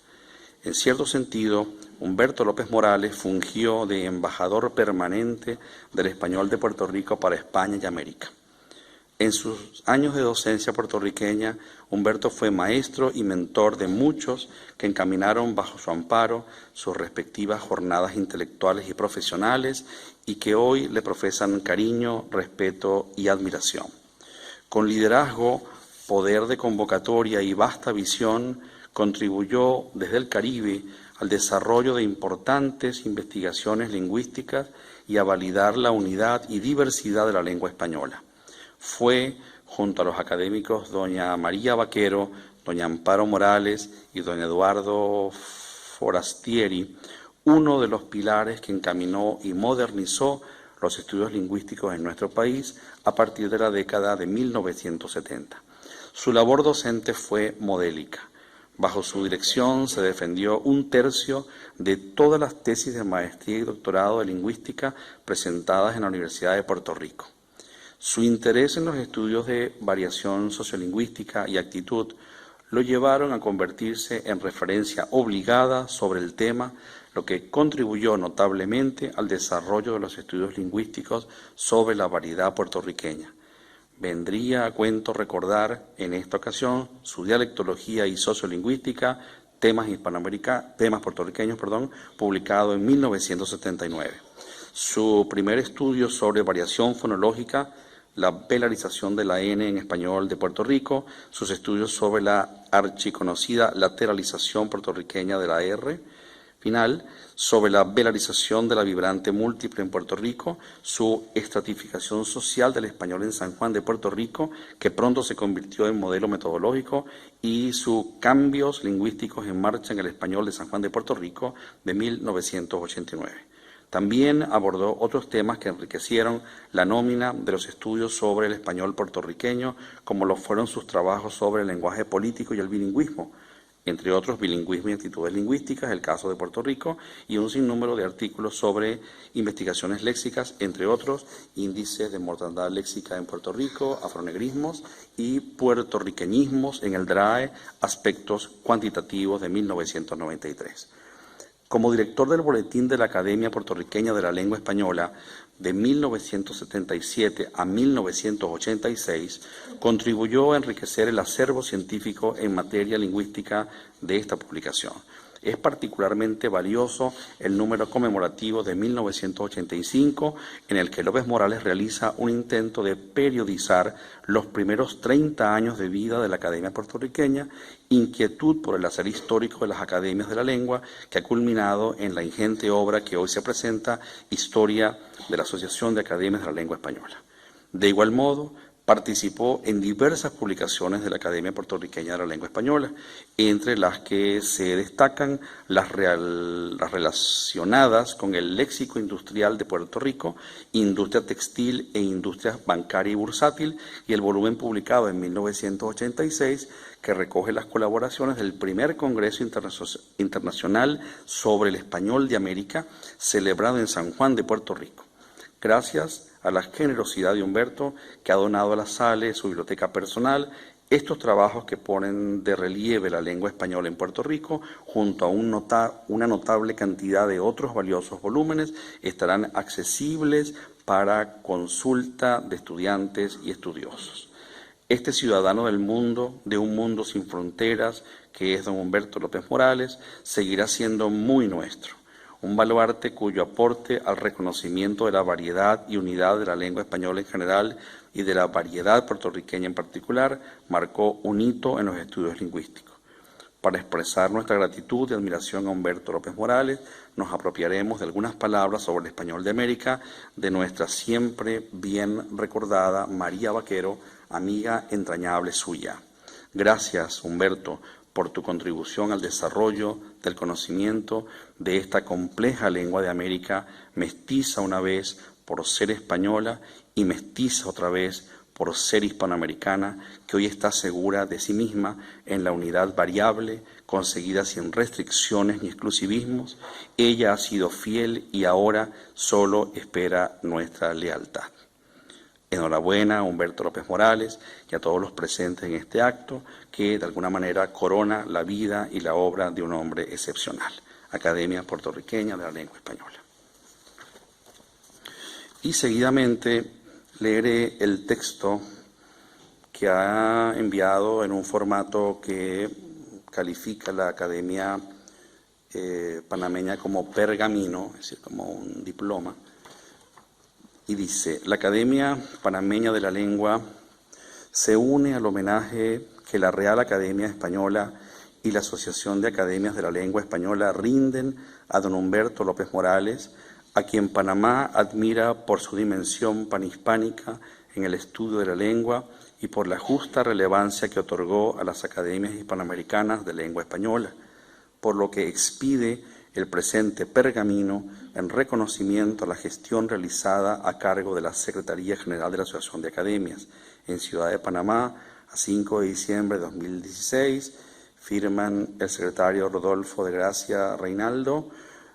[SPEAKER 2] En cierto sentido, Humberto López Morales fungió de embajador permanente del español de Puerto Rico para España y América. En sus años de docencia puertorriqueña, Humberto fue maestro y mentor de muchos que encaminaron bajo su amparo sus respectivas jornadas intelectuales y profesionales y que hoy le profesan cariño, respeto y admiración. Con liderazgo, poder de convocatoria y vasta visión, contribuyó desde el Caribe al desarrollo de importantes investigaciones lingüísticas y a validar la unidad y diversidad de la lengua española. Fue, junto a los académicos doña María Vaquero, doña Amparo Morales y don Eduardo Forastieri, uno de los pilares que encaminó y modernizó los estudios lingüísticos en nuestro país a partir de la década de 1970. Su labor docente fue modélica. Bajo su dirección se defendió 1/3 de todas las tesis de maestría y doctorado de lingüística presentadas en la Universidad de Puerto Rico. Su interés en los estudios de variación sociolingüística y actitud lo llevaron a convertirse en referencia obligada sobre el tema, lo que contribuyó notablemente al desarrollo de los estudios lingüísticos sobre la variedad puertorriqueña. Vendría a cuento recordar en esta ocasión su dialectología y sociolingüística, temas puertorriqueños, publicado en 1979. Su primer estudio sobre variación fonológica, la velarización de la N en español de Puerto Rico, sus estudios sobre la archiconocida lateralización puertorriqueña de la R final, sobre la velarización de la vibrante múltiple en Puerto Rico, su estratificación social del español en San Juan de Puerto Rico, que pronto se convirtió en modelo metodológico, y sus cambios lingüísticos en marcha en el español de San Juan de Puerto Rico de 1989. También abordó otros temas que enriquecieron la nómina de los estudios sobre el español puertorriqueño, como lo fueron sus trabajos sobre el lenguaje político y el bilingüismo, entre otros bilingüismo y actitudes lingüísticas, el caso de Puerto Rico, y un sinnúmero de artículos sobre investigaciones léxicas, entre otros índices de mortandad léxica en Puerto Rico, afronegrismos y puertorriqueñismos en el DRAE, aspectos cuantitativos de 1993. Como director del Boletín de la Academia Puertorriqueña de la Lengua Española de 1977 a 1986, contribuyó a enriquecer el acervo científico en materia lingüística de esta publicación. Es particularmente valioso el número conmemorativo de 1985, en el que López Morales realiza un intento de periodizar los primeros 30 años de vida de la Academia Puertorriqueña, inquietud por el hacer histórico de las academias de la lengua, que ha culminado en la ingente obra que hoy se presenta, Historia de la Asociación de Academias de la Lengua Española. De igual modo, participó en diversas publicaciones de la Academia Puertorriqueña de la Lengua Española, entre las que se destacan las relacionadas con el léxico industrial de Puerto Rico, industria textil e industria bancaria y bursátil, y el volumen publicado en 1986 que recoge las colaboraciones del primer Congreso Internacional sobre el Español de América, celebrado en San Juan de Puerto Rico. Gracias a la generosidad de Humberto, que ha donado a la Salle su biblioteca personal, estos trabajos que ponen de relieve la lengua española en Puerto Rico, junto a una notable cantidad de otros valiosos volúmenes, estarán accesibles para consulta de estudiantes y estudiosos. Este ciudadano del mundo, de un mundo sin fronteras, que es don Humberto López Morales, seguirá siendo muy nuestro. Un baluarte cuyo aporte al reconocimiento de la variedad y unidad de la lengua española en general y de la variedad puertorriqueña en particular marcó un hito en los estudios lingüísticos. Para expresar nuestra gratitud y admiración a Humberto López Morales, nos apropiaremos de algunas palabras sobre el español de América de nuestra siempre bien recordada María Vaquero, amiga entrañable suya. Gracias, Humberto, por tu contribución al desarrollo del conocimiento de esta compleja lengua de América, mestiza una vez por ser española y mestiza otra vez por ser hispanoamericana, que hoy está segura de sí misma en la unidad variable, conseguida sin restricciones ni exclusivismos. Ella ha sido fiel y ahora solo espera nuestra lealtad. Enhorabuena a Humberto López Morales y a todos los presentes en este acto, que de alguna manera corona la vida y la obra de un hombre excepcional. Academia Puertorriqueña de la Lengua Española. Y seguidamente leeré el texto que ha enviado en un formato que califica la Academia Panameña como pergamino, es decir, como un diploma, y dice: la Academia Panameña de la Lengua se une al homenaje que la Real Academia Española y la Asociación de Academias de la Lengua Española rinden a don Humberto López Morales, a quien Panamá admira por su dimensión panhispánica en el estudio de la lengua y por la justa relevancia que otorgó a las academias hispanoamericanas de lengua española, por lo que expide el presente pergamino en reconocimiento a la gestión realizada a cargo de la Secretaría General de la Asociación de Academias en Ciudad de Panamá a 5 de diciembre de 2016, firman el secretario Rodolfo de Gracia Reinaldo,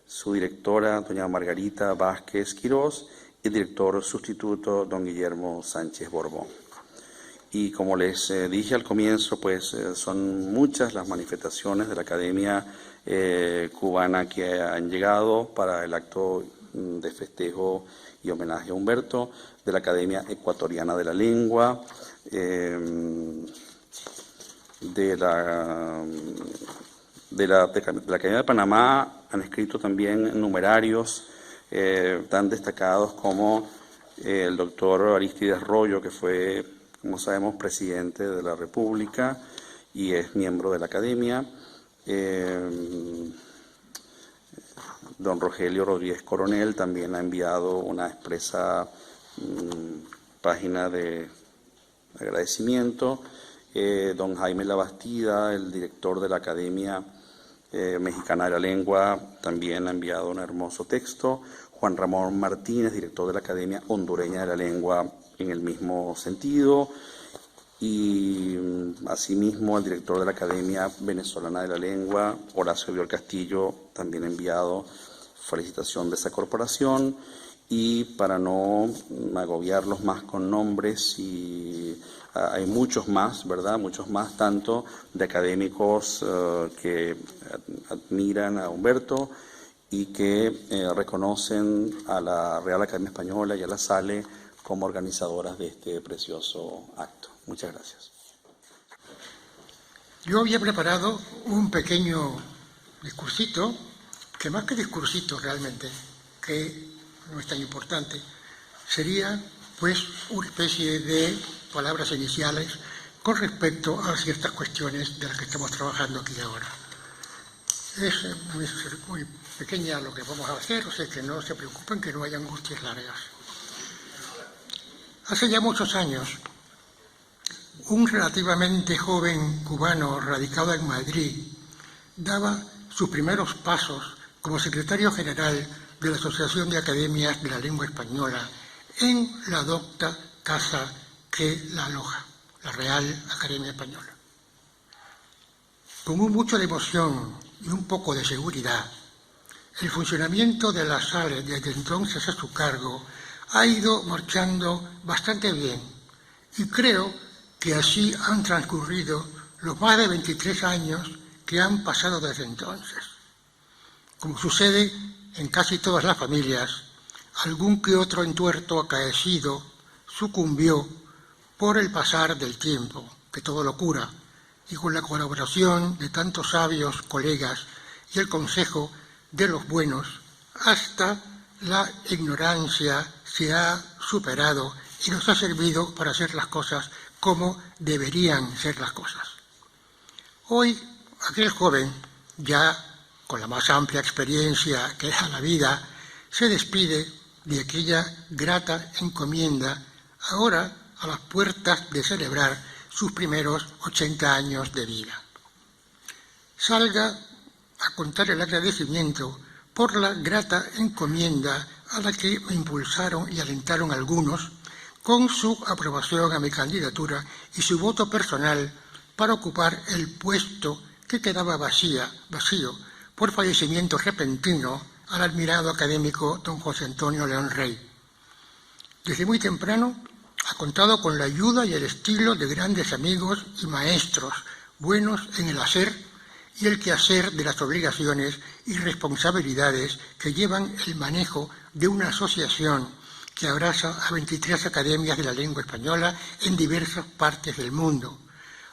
[SPEAKER 2] su directora, doña Margarita Vázquez Quirós, y director sustituto, don Guillermo Sánchez Borbón. Y como les dije al comienzo, pues son muchas las manifestaciones de la Academia Cubana que han llegado para el acto de festejo y homenaje a Humberto, de la Academia Ecuatoriana de la Lengua, de la Academia de Panamá. Han escrito también numerarios tan destacados como el doctor Aristides Royo, que fue, como sabemos, presidente de la República y es miembro de la Academia, don Rogelio Rodríguez Coronel también ha enviado una expresa página de agradecimiento, don Jaime Labastida, el director de la Academia Mexicana de la Lengua, también ha enviado un hermoso texto. Juan Ramón Martínez, director de la Academia Hondureña de la Lengua, en el mismo sentido. Y asimismo el director de la Academia Venezolana de la Lengua, Horacio Biol Castillo, también ha enviado felicitación de esa corporación. Y para no agobiarlos más con nombres, y hay muchos más, ¿verdad? Muchos más, tanto de académicos que admiran a Humberto y que reconocen a la Real Academia Española y a la SALE como organizadoras de este precioso acto. Muchas gracias.
[SPEAKER 4] Yo había preparado un pequeño discursito, que más que discursito realmente, que no es tan importante, sería pues una especie de palabras iniciales con respecto a ciertas cuestiones de las que estamos trabajando aquí ahora. Es muy pequeña lo que vamos a hacer, o sea que no se preocupen, que no haya angustias largas. Hace ya muchos años, un relativamente joven cubano radicado en Madrid daba sus primeros pasos como secretario general de la Asociación de Academias de la Lengua Española en la docta casa que la aloja, la Real Academia Española. Con mucho de emoción y un poco de seguridad, el funcionamiento de la SALE desde entonces a su cargo ha ido marchando bastante bien y creo que así han transcurrido los más de 23 años que han pasado desde entonces. Como sucede en casi todas las familias, algún que otro entuerto acaecido sucumbió por el pasar del tiempo, que todo lo cura, y con la colaboración de tantos sabios colegas y el consejo de los buenos, hasta la ignorancia se ha superado y nos ha servido para hacer las cosas como deberían ser las cosas. Hoy, aquel joven, ya con la más amplia experiencia que da la vida, se despide de aquella grata encomienda, ahora a las puertas de celebrar sus primeros 80 años de vida. Salga a contar el agradecimiento por la grata encomienda a la que me impulsaron y alentaron algunos, con su aprobación a mi candidatura y su voto personal para ocupar el puesto que quedaba vacío por fallecimiento repentino al admirado académico don José Antonio León Rey. Desde muy temprano ha contado con la ayuda y el estilo de grandes amigos y maestros, buenos en el hacer y el quehacer de las obligaciones y responsabilidades que llevan el manejo de una asociación que abraza a 23 academias de la lengua española en diversas partes del mundo,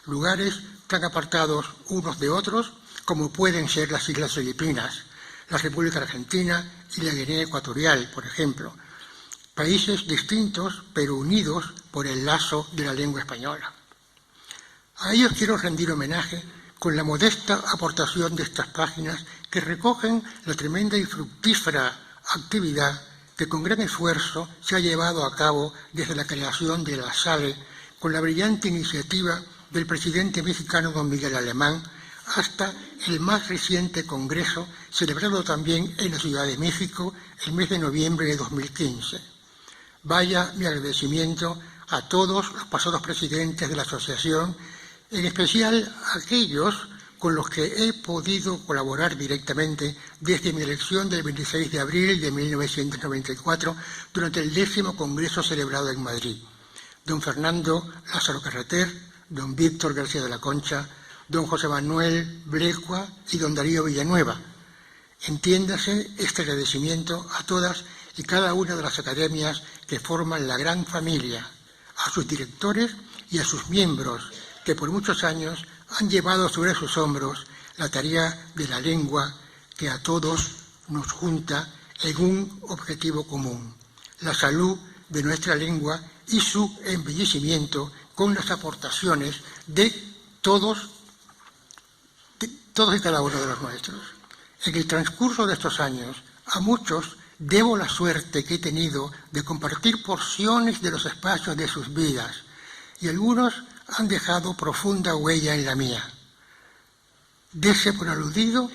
[SPEAKER 4] lugares tan apartados unos de otros como pueden ser las Islas Filipinas, la República Argentina y la Guinea Ecuatorial, por ejemplo, países distintos pero unidos por el lazo de la lengua española. A ellos quiero rendir homenaje con la modesta aportación de estas páginas que recogen la tremenda y fructífera actividad que con gran esfuerzo se ha llevado a cabo desde la creación de la SALE, con la brillante iniciativa del presidente mexicano don Miguel Alemán, hasta el más reciente congreso, celebrado también en la Ciudad de México el mes de noviembre de 2015. Vaya mi agradecimiento a todos los pasados presidentes de la asociación, en especial a aquellos con los que he podido colaborar directamente desde mi elección del 26 de abril de 1994 durante el 10º Congreso celebrado en Madrid. Don Fernando Lázaro Carreter, don Víctor García de la Concha, don José Manuel Blecua y don Darío Villanueva. Entiéndase este agradecimiento a todas y cada una de las academias que forman la gran familia, a sus directores y a sus miembros, que por muchos años han llevado sobre sus hombros la tarea de la lengua que a todos nos junta en un objetivo común, la salud de nuestra lengua y su embellecimiento con las aportaciones de todos y cada uno de los nuestros. En el transcurso de estos años, a muchos debo la suerte que he tenido de compartir porciones de los espacios de sus vidas, y algunos han dejado profunda huella en la mía. Dese por aludido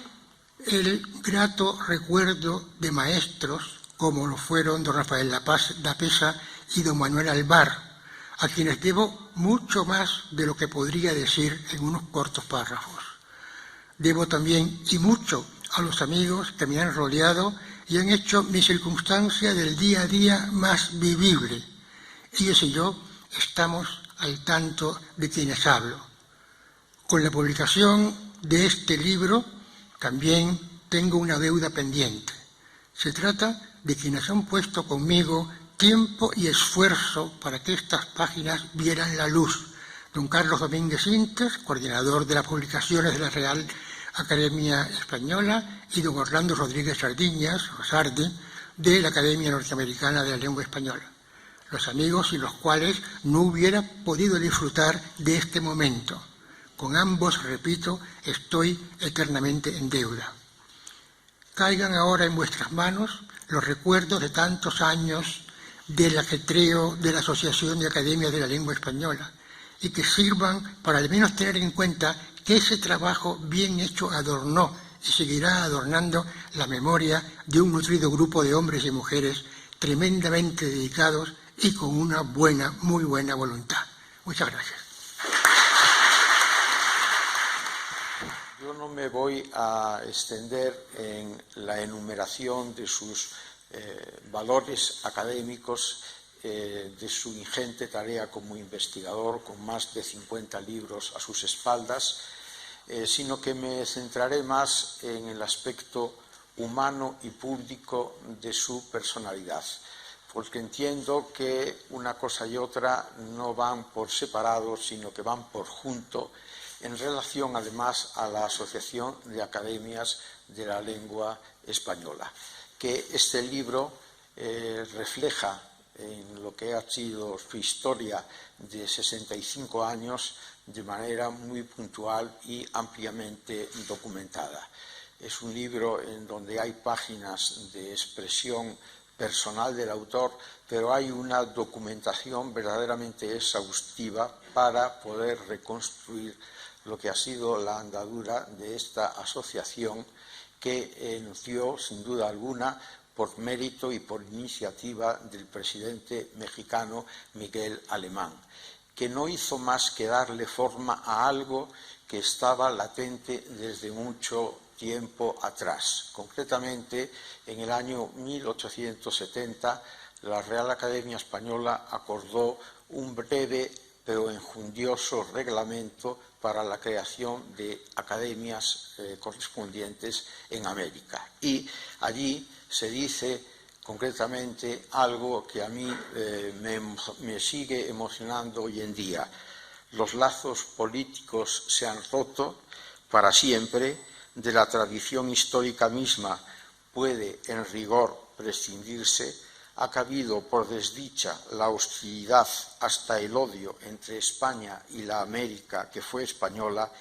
[SPEAKER 4] el grato recuerdo de maestros como lo fueron don Rafael Lapesa y don Manuel Alvar, a quienes debo mucho más de lo que podría decir en unos cortos párrafos. Debo también y mucho a los amigos que me han rodeado y han hecho mi circunstancia del día a día más vivible. Ellos y yo estamos al tanto de quienes hablo. Con la publicación de este libro también tengo una deuda pendiente. Se trata de quienes han puesto conmigo tiempo y esfuerzo para que estas páginas vieran la luz. Don Carlos Domínguez Intes, coordinador de las publicaciones de la Real Academia Española, y don Orlando Rodríguez Sardiñas, Rosardi, de la Academia Norteamericana de la Lengua Española. Los amigos sin los cuales no hubiera podido disfrutar de este momento. Con ambos, repito, estoy eternamente en deuda. Caigan ahora en vuestras manos los recuerdos de tantos años del ajetreo de la Asociación de Academias de la Lengua Española y que sirvan para al menos tener en cuenta que ese trabajo bien hecho adornó y seguirá adornando la memoria de un nutrido grupo de hombres y mujeres tremendamente dedicados y con una muy buena voluntad. Muchas gracias.
[SPEAKER 1] Yo no me voy a extender en la enumeración de sus valores académicos, de su ingente tarea como investigador, con más de 50 libros a sus espaldas, sino que me centraré más en el aspecto humano y público de su personalidad. porque entiendo que una cosa y otra no van por separado, sino que van por junto, en relación además a la Asociación de Academias de la Lengua Española, que este libro refleja en lo que ha sido su historia de 65 años de manera muy puntual y ampliamente documentada. Es un libro en donde hay páginas de expresión personal del autor, pero hay una documentación verdaderamente exhaustiva para poder reconstruir lo que ha sido la andadura de esta asociación que inició, sin duda alguna, por mérito y por iniciativa del presidente mexicano Miguel Alemán, que no hizo más que darle forma a algo que estaba latente desde mucho tiempo atrás. Concretamente, en el año 1870, la Real Academia Española acordó un breve pero enjundioso reglamento para la creación de academias correspondientes en América. Y allí se dice concretamente algo que a mí me sigue emocionando hoy en día. Los lazos políticos se han roto para siempre, de la tradición histórica misma puede en rigor prescindirse. Ha cabido, por desdicha, la hostilidad hasta el odio entre España y la América que fue española,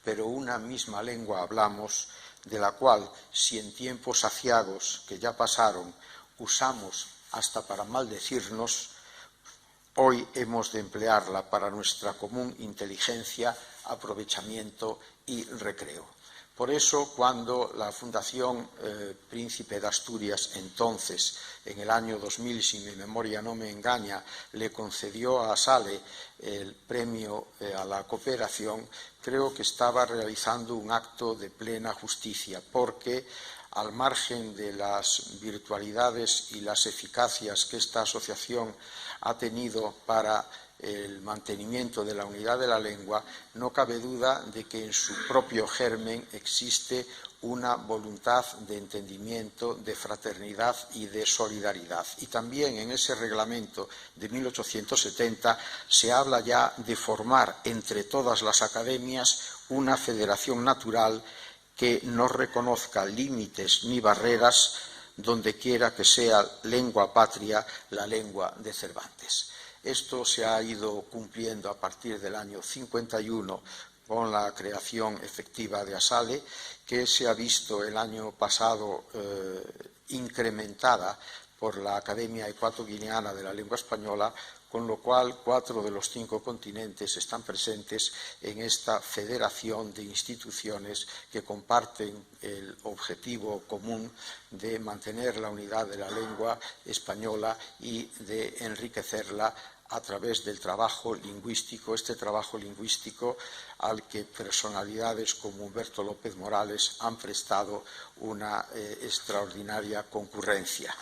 [SPEAKER 1] pero una misma lengua hablamos, de la cual, si en tiempos aciagos que ya pasaron usamos hasta para maldecirnos, hoy hemos de emplearla para nuestra común inteligencia, aprovechamiento y recreo. Por eso, cuando la Fundación Príncipe de Asturias, entonces, en el año 2000, si mi memoria no me engaña, le concedió a Sale el premio a la cooperación, creo que estaba realizando un acto de plena justicia, porque al margen de las virtualidades y las eficacias que esta asociación ha tenido para el mantenimiento de la unidad de la lengua, no cabe duda de que en su propio germen existe una voluntad de entendimiento, de fraternidad y de solidaridad. Y también en ese reglamento de 1870 se habla ya de formar entre todas las academias una federación natural que no reconozca límites ni barreras, donde quiera que sea lengua patria la lengua de Cervantes. Esto se ha ido cumpliendo a partir del año 51 con la creación efectiva de ASALE, que se ha visto el año pasado incrementada por la Academia Ecuatoguineana de la Lengua Española, con lo cual 4 de los 5 continentes están presentes en esta federación de instituciones que comparten el objetivo común de mantener la unidad de la lengua española y de enriquecerla a través del trabajo lingüístico, este trabajo lingüístico al que personalidades como Humberto López Morales han prestado una extraordinaria concurrencia.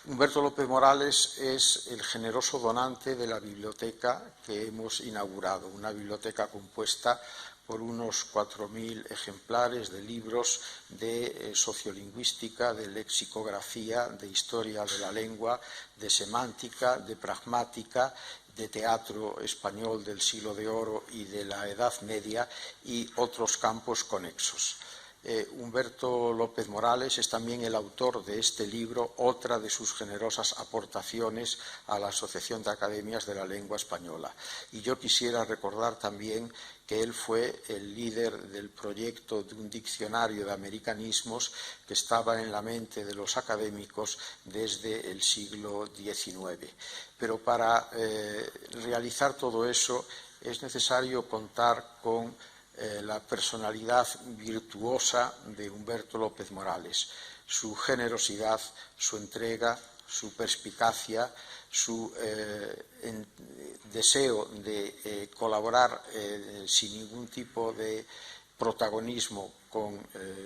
[SPEAKER 1] Humberto López Morales es el generoso donante de la biblioteca que hemos inaugurado, una biblioteca compuesta por unos 4.000 ejemplares de libros de sociolingüística, de lexicografía, de historia de la lengua, de semántica, de pragmática, de teatro español del siglo de oro y de la Edad Media y otros campos conexos. Humberto López Morales es también el autor de este libro, otra de sus generosas aportaciones a la Asociación de Academias de la Lengua Española. Y yo quisiera recordar también que él fue el líder del proyecto de un diccionario de americanismos que estaba en la mente de los académicos desde el siglo XIX. Pero para realizar todo eso es necesario contar con la personalidad virtuosa de Humberto López Morales, su generosidad, su entrega, su perspicacia, su deseo de colaborar sin ningún tipo de protagonismo con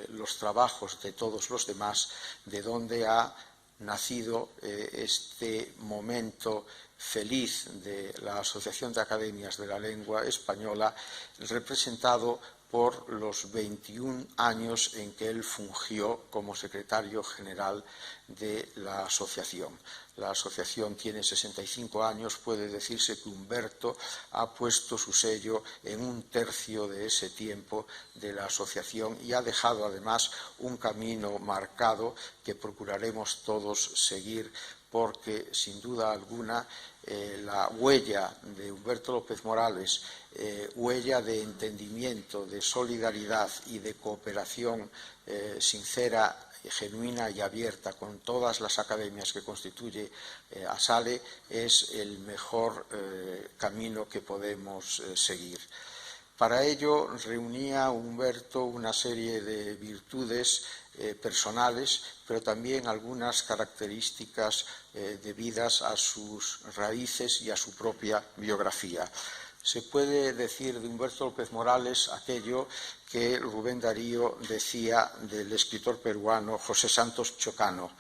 [SPEAKER 1] los trabajos de todos los demás, de donde ha nacido este momento feliz de la Asociación de Academias de la Lengua Española, representado por los 21 años en que él fungió como secretario general de la asociación. La asociación tiene 65 años, puede decirse que Humberto ha puesto su sello en 1/3 de ese tiempo de la asociación y ha dejado además un camino marcado que procuraremos todos seguir, porque sin duda alguna la huella de Humberto López Morales, huella de entendimiento, de solidaridad y de cooperación sincera, genuina y abierta con todas las academias que constituye ASALE, es el mejor camino que podemos seguir. Para ello reunía Humberto una serie de virtudes personales, pero también algunas características debidas a sus raíces y a su propia biografía. Se puede decir de Humberto López Morales aquello que Rubén Darío decía del escritor peruano José Santos Chocano: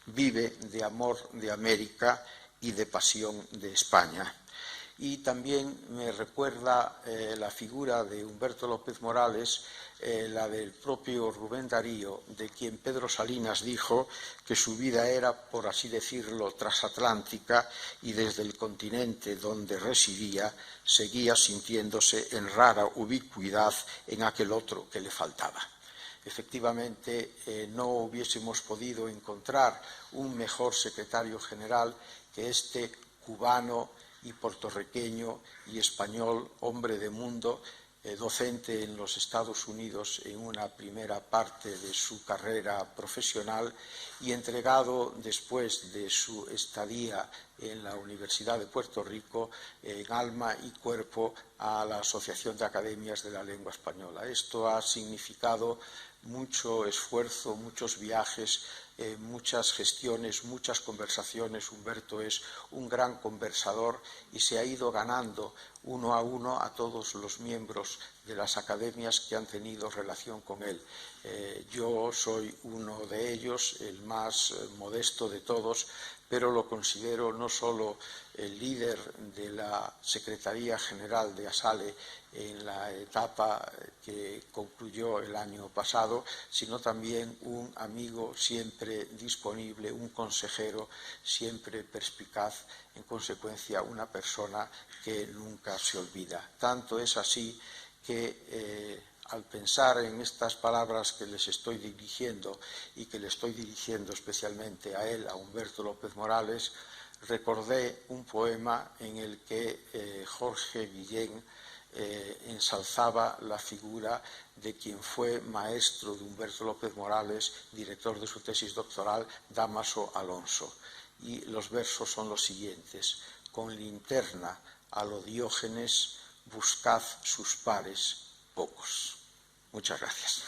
[SPEAKER 1] vive de amor de América y de pasión de España. Y también me recuerda la figura de Humberto López Morales, la del propio Rubén Darío, de quien Pedro Salinas dijo que su vida era, por así decirlo, transatlántica, y desde el continente donde residía seguía sintiéndose en rara ubicuidad en aquel otro que le faltaba. Efectivamente, no hubiésemos podido encontrar un mejor secretario general que este cubano y puertorriqueño y español, hombre de mundo, docente en los Estados Unidos en una primera parte de su carrera profesional y entregado después de su estadía en la Universidad de Puerto Rico en alma y cuerpo a la Asociación de Academias de la Lengua Española. Esto ha significado mucho esfuerzo, muchos viajes, muchas gestiones, muchas conversaciones. Humberto es un gran conversador y se ha ido ganando uno a uno a todos los miembros de las academias que han tenido relación con él. Yo soy uno de ellos, el más modesto de todos, pero lo considero no solo el líder de la Secretaría General de ASALE en la etapa que concluyó el año pasado, sino también un amigo siempre disponible, un consejero siempre perspicaz, en consecuencia una persona que nunca se olvida. Tanto es así que al pensar en estas palabras que les estoy dirigiendo y que le estoy dirigiendo especialmente a él, a Humberto López Morales, recordé un poema en el que Jorge Guillén ensalzaba la figura de quien fue maestro de Humberto López Morales, director de su tesis doctoral, Dámaso Alonso. Y los versos son los siguientes: con linterna a lo Diógenes, buscad sus pares pocos. Muchas gracias.